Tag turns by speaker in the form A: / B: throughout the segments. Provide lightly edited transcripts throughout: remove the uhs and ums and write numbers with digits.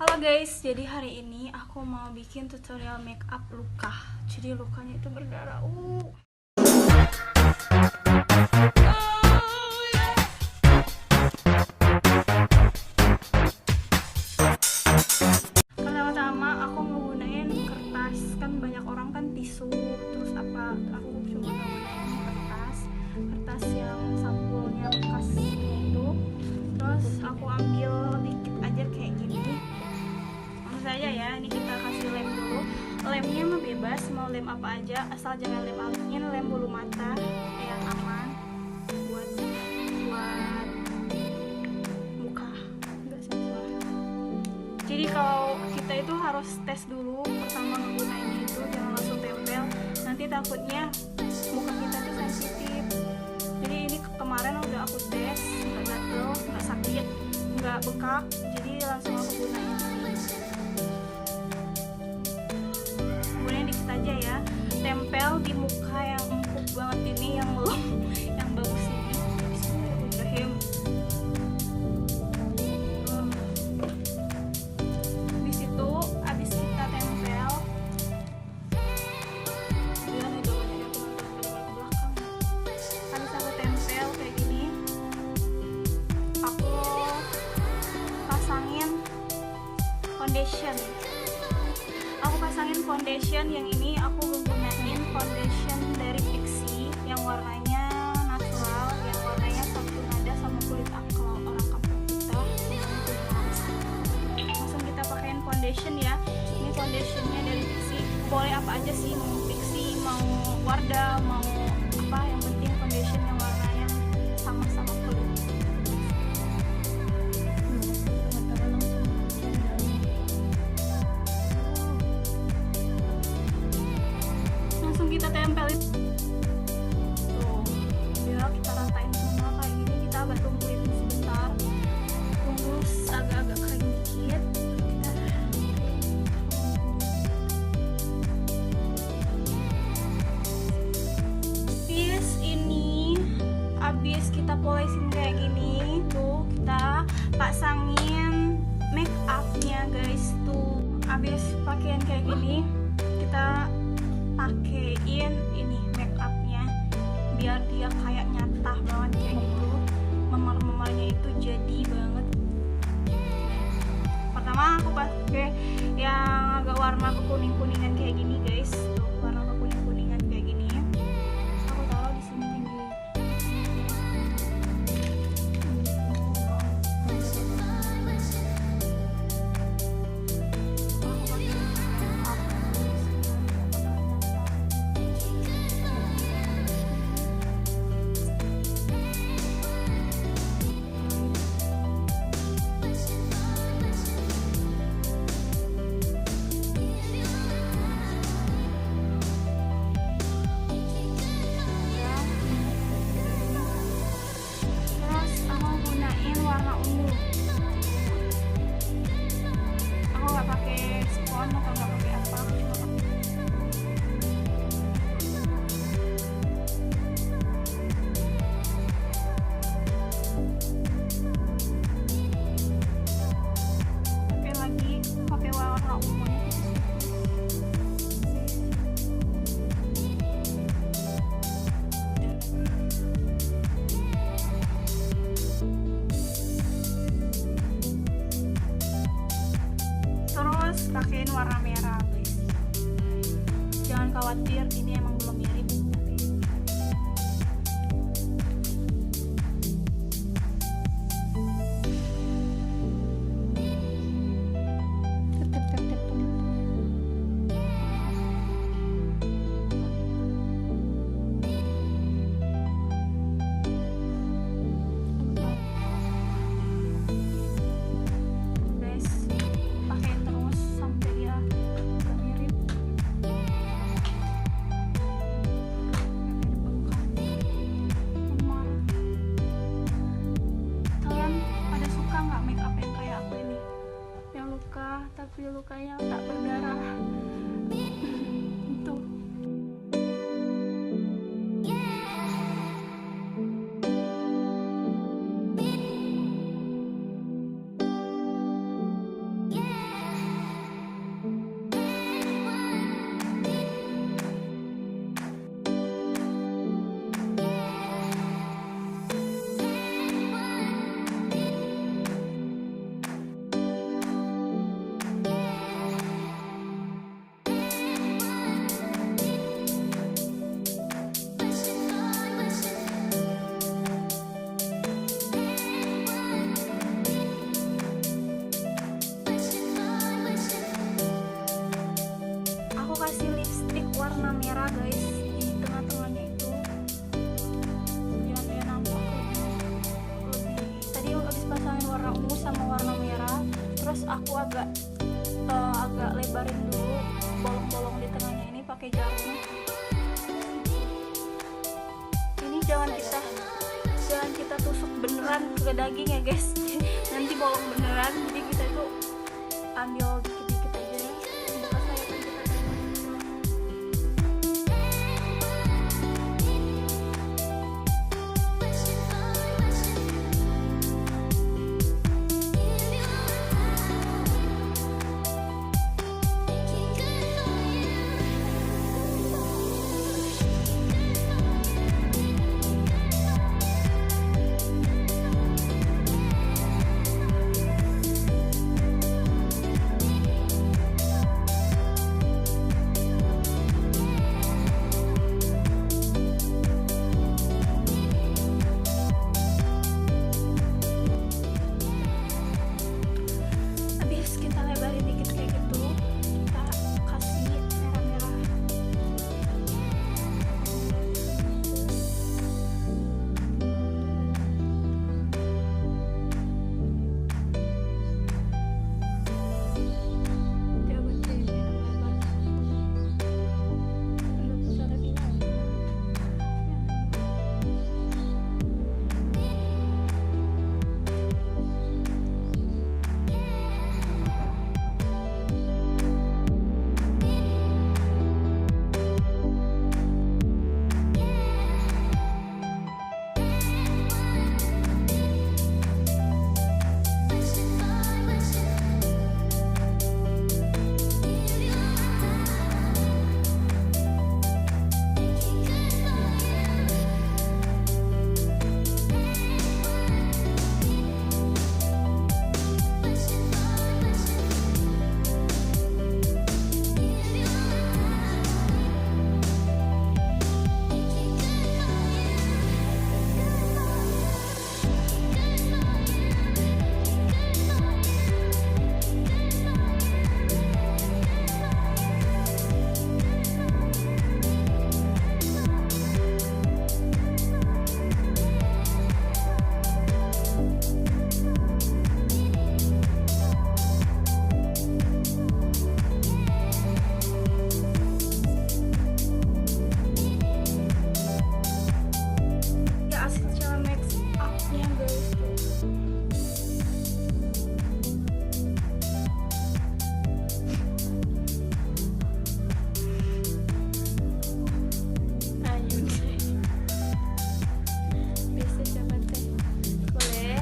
A: Halo guys, jadi hari ini aku mau bikin tutorial make up luka. Jadi lukanya itu berdarah. Pertama-tama aku menggunakan kertas. Kan banyak orang kan tisu, terus apa? Aku cuma menggunakan kertas yang sampulnya bekas itu. Terus aku ambil dikit aja kayak gini. Saja ya, ini kita kasih lem dulu. Lemnya mah bebas, mau lem apa aja, asal jangan lem aluminium, lem bulu mata yang aman buat muka, enggak salah. Jadi kalau kita itu harus tes dulu pertama menggunakannya itu, jangan langsung tempel, nanti takutnya muka kita tuh sensitif. Jadi ini kemarin udah aku tes, nggak gatel, nggak sakit, nggak bengkak, jadi langsung aku gunain. Aja ya, tempel di muka yang empuk banget ini, yang belum, yang bagus ini. Bismillahirrahmanirrahim. Di situ abis kita tempel, habis aku tempel kayak gini, aku pasangin foundation. Foundation yang ini aku menggunakan foundation dari Fixi yang warnanya natural, yang warnanya satu nada sama kulit aku orang kampung kita. Langsung kita pakein foundation ya. Ini foundationnya dari Fixi. Boleh apa aja sih, mau Fixi, mau Wardah, mau apa, yang penting foundation yang warnanya sama-sama kulit. Kita tempelin tuh, biar kita ratain semua kayak gini. Kita agak tungguin sebentar, tunggu agak-agak kering dikit. Habis ini, habis kita polesin kayak gini tuh, kita pasangin make upnya guys. Tuh habis pakaian kayak gini, kita pakein ini make upnya biar dia kayak nyata banget kayak gitu. Memar-memarnya itu jadi banget. Pertama aku pakai yang agak warna kekuning-kuningan kayak gini guys. Tuh, warna kekuning-kuningan kayak gini. Aku taruh di sini tinggi. Pakein warna merah guys. Jangan khawatir, ini emang belum mirip. Tapi lukanya tak berdarah. Tuh. terus aku agak lebarin dulu bolong-bolong di tengahnya ini pakai jarum. Ini jangan kita tusuk beneran ke daging ya guys. Nanti bolong beneran, jadi kita itu ambil dikit-dikit aja ya. Bekas sayatan kita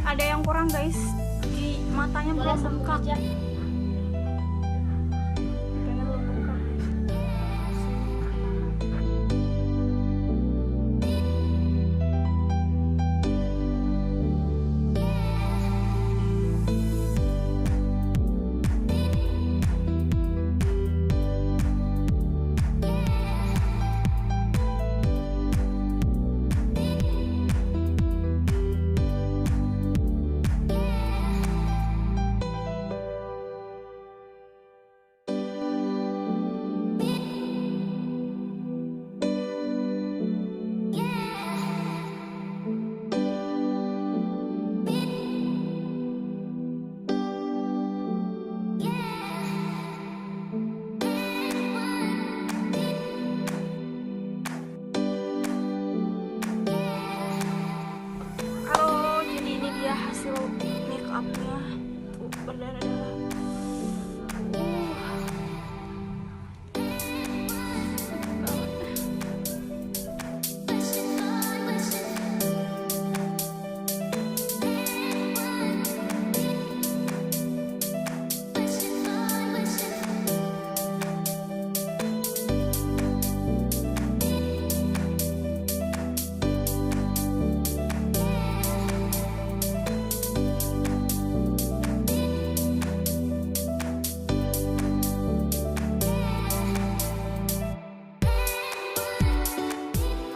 A: ada yang kurang guys, di matanya belum bengkak. Pengen belum bengkak. Hasil make upnya tuh berdarah-darah.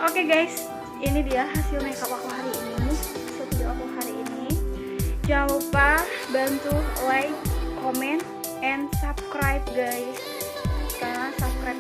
A: Oke guys, ini dia hasil makeup aku hari ini, hasil video aku hari ini. Jangan lupa bantu like, comment, and subscribe guys, karena subscribe